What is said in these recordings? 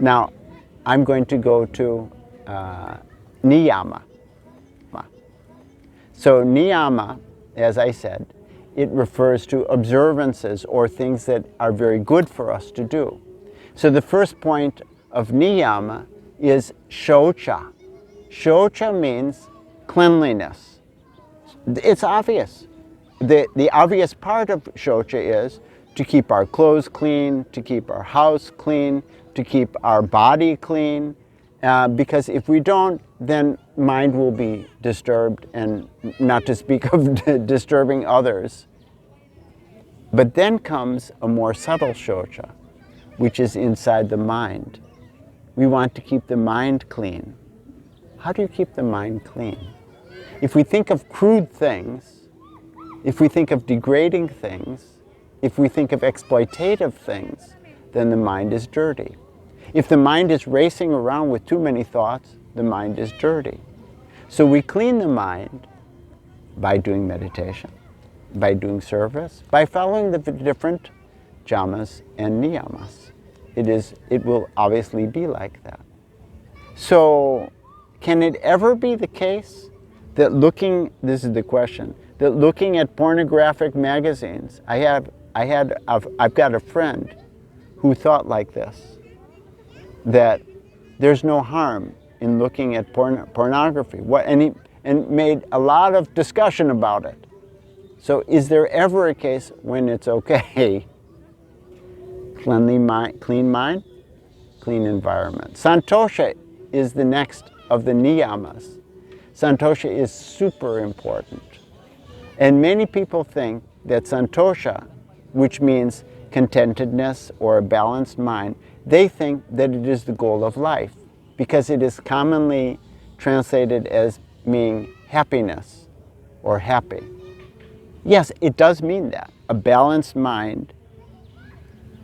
Now, I'm going to go to Niyama. So Niyama, as I said, it refers to observances or things that are very good for us to do. So the first point of Niyama is Shocha. Shocha means cleanliness. It's obvious. The obvious part of Shocha is to keep our clothes clean, to keep our house clean, to keep our body clean, because if we don't, then mind will be disturbed, and not to speak of disturbing others. But then comes a more subtle Shocha, which is inside the mind. We want to keep the mind clean. How do you keep the mind clean? If we think of crude things, if we think of degrading things, if we think of exploitative things, then the mind is dirty. If the mind is racing around with too many thoughts, the mind is dirty. So we clean the mind by doing meditation, by doing service, by following the different jamas and niyamas. It will obviously be like that. So can it ever be the case that this is the question, that looking at pornographic magazines, I've got a friend who thought like this, that there's no harm in looking at pornography, and made a lot of discussion about it. So is there ever a case when it's okay? Clean mind, clean environment. Santosha is the next of the niyamas. Santosha is super important. And many people think that Santosha, which means contentedness or a balanced mind, they think that it is the goal of life because it is commonly translated as meaning happiness or happy. Yes, it does mean that. A balanced mind.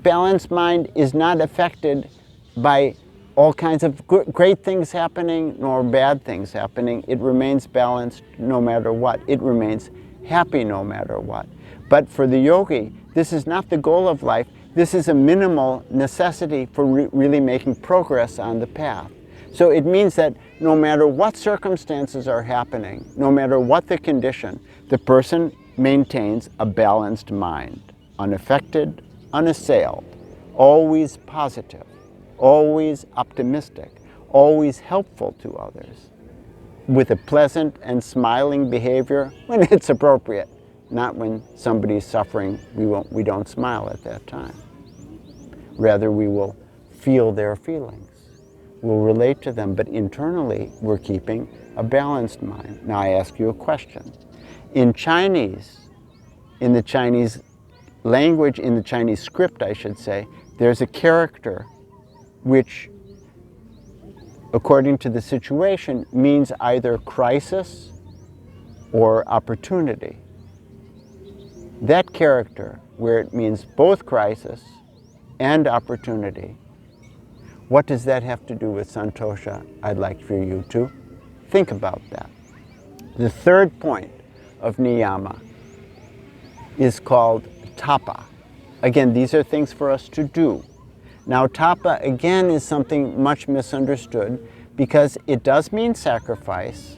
Balanced mind is not affected by all kinds of great things happening nor bad things happening. It remains balanced no matter what. It remains happy no matter what. But for the yogi, this is not the goal of life. This is a minimal necessity for really making progress on the path. So it means that no matter what circumstances are happening, no matter what the condition, the person maintains a balanced mind, unaffected, unassailed, always positive, always optimistic, always helpful to others, with a pleasant and smiling behavior when it's appropriate, not when somebody's suffering. We don't smile at that time. Rather, we will feel their feelings. We'll relate to them, but internally, we're keeping a balanced mind. Now, I ask you a question. In Chinese, in the Chinese language, in the Chinese script, I should say, there's a character which, according to the situation, means either crisis or opportunity. That character, where it means both crisis and opportunity, what does that have to do with Santosha? I'd like for you to think about that. The third point of niyama is called Tapa. Again, these are things for us to do. Now, Tapa, again, is something much misunderstood because it does mean sacrifice.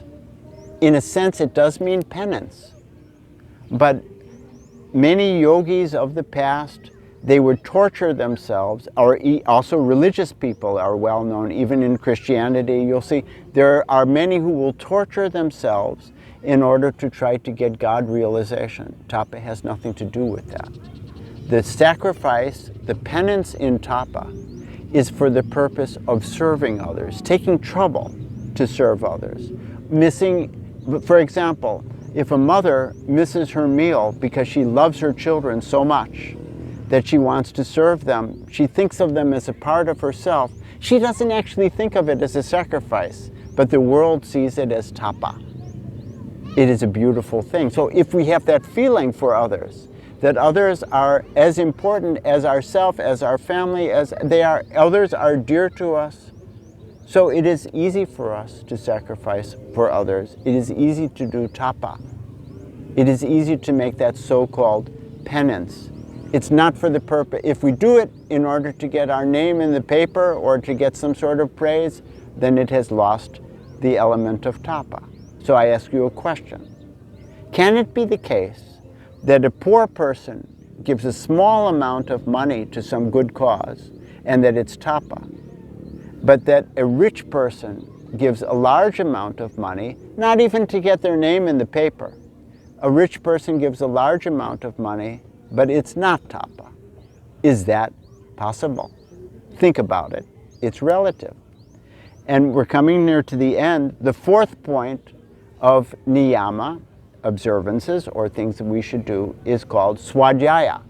In a sense, it does mean penance. But many yogis of the past, they would torture themselves, or also religious people are well known, even in Christianity. You'll see there are many who will torture themselves in order to try to get God realization. Tapa has nothing to do with that. The sacrifice, the penance in Tapa, is for the purpose of serving others, taking trouble to serve others. For example, if a mother misses her meal because she loves her children so much that she wants to serve them, she thinks of them as a part of herself, she doesn't actually think of it as a sacrifice, but the world sees it as tapa. It is a beautiful thing. So if we have that feeling for others, that others are as important as ourselves, as our family, as they are, others are dear to us, so it is easy for us to sacrifice for others. It is easy to do tapa. It is easy to make that so-called penance It's not for the purpose. If we do it in order to get our name in the paper or to get some sort of praise, then it has lost the element of tapa. So I ask you a question. Can it be the case that a poor person gives a small amount of money to some good cause and that it's tapa, but that a rich person gives a large amount of money, not even to get their name in the paper? A rich person gives a large amount of money, but it's not tapa. Is that possible? Think about it. It's relative. And we're coming near to the end. The fourth point of niyama, observances or things that we should do, is called swajaya.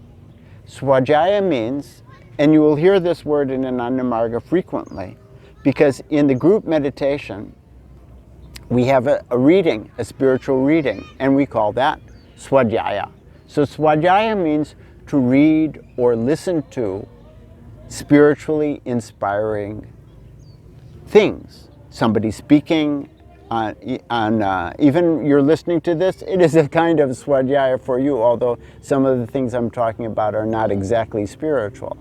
Swajaya means, and you will hear this word in Ananda Marga frequently, because in the group meditation, we have a reading, a spiritual reading, and we call that Swajaya. So Swajaya means to read or listen to spiritually inspiring things. Somebody speaking even you're listening to this, it is a kind of Swajaya for you, although some of the things I'm talking about are not exactly spiritual.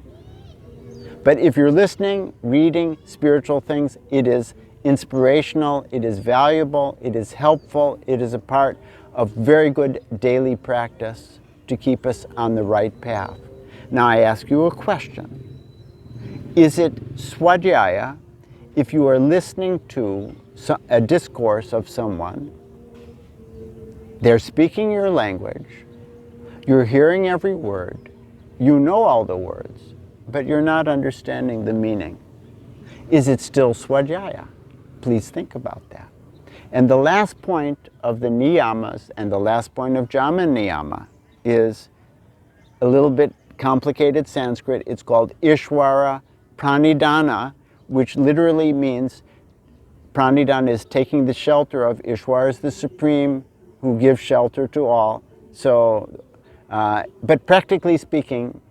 But if you're listening, reading spiritual things, it is inspirational, it is valuable, it is helpful, it is a part of very good daily practice to keep us on the right path. Now I ask you a question. Is it Swajaya if you are listening to a discourse of someone, they're speaking your language, you're hearing every word, you know all the words, but you're not understanding the meaning? Is it still Swajaya? Please think about that. And the last point of the niyamas and the last point of Yama Niyama is a little bit complicated Sanskrit. It's called Ishwara pranidana, which literally means pranidan is taking the shelter of. Ishwar is the supreme who gives shelter to all. So, but practically speaking,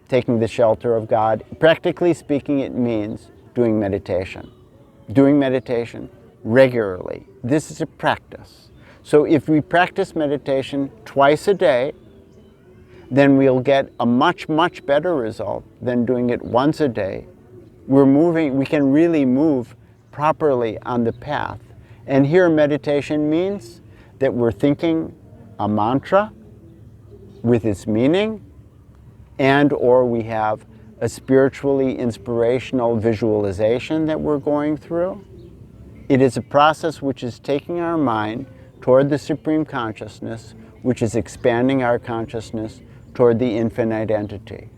taking the shelter of God, practically speaking, it means doing meditation. Doing meditation regularly. This is a practice. So if we practice meditation twice a day, then we'll get a much, much better result than doing it once a day. We can really move properly on the path. And here meditation means that we're thinking a mantra with its meaning, and or we have a spiritually inspirational visualization that we're going through. It is a process which is taking our mind toward the Supreme Consciousness, which is expanding our consciousness toward the infinite entity.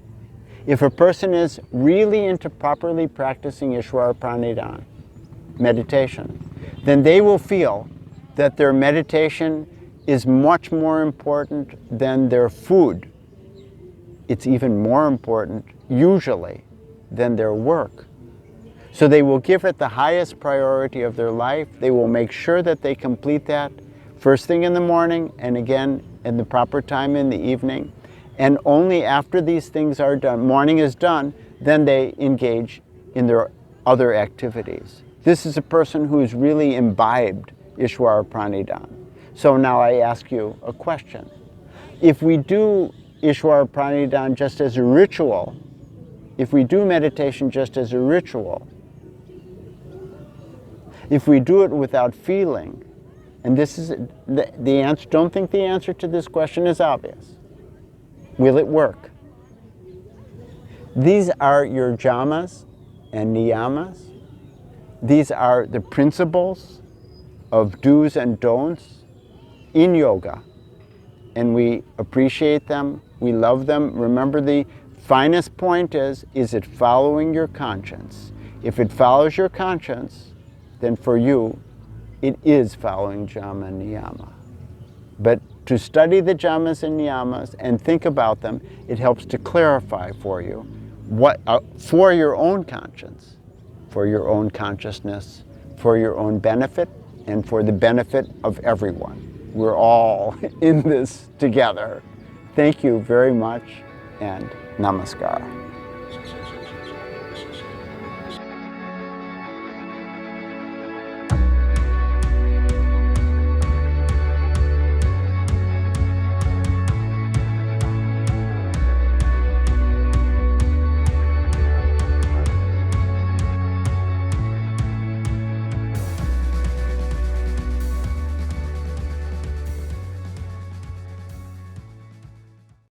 If a person is really into properly practicing Ishwara Pranidan, meditation, then they will feel that their meditation is much more important than their food. It's even more important, usually, than their work. So they will give it the highest priority of their life. They will make sure that they complete that first thing in the morning and again in the proper time in the evening. And only after these things are done, morning is done, then they engage in their other activities. This is a person who's really imbibed Ishwara Pranidan. So now I ask you a question. If we do Ishwara Pranidan just as a ritual, if we do meditation just as a ritual, if we do it without feeling, and this is the answer, don't think the answer to this question is obvious. Will it work? These are your jamas and niyamas. These are the principles of do's and don'ts in yoga. And we appreciate them, we love them. Remember, the finest point is it following your conscience? If it follows your conscience, then for you, it is following Yama Niyama. But to study the jamas and niyamas and think about them, it helps to clarify for you what, for your own conscience, for your own consciousness, for your own benefit, and for the benefit of everyone. We're all in this together. Thank you very much, and namaskar.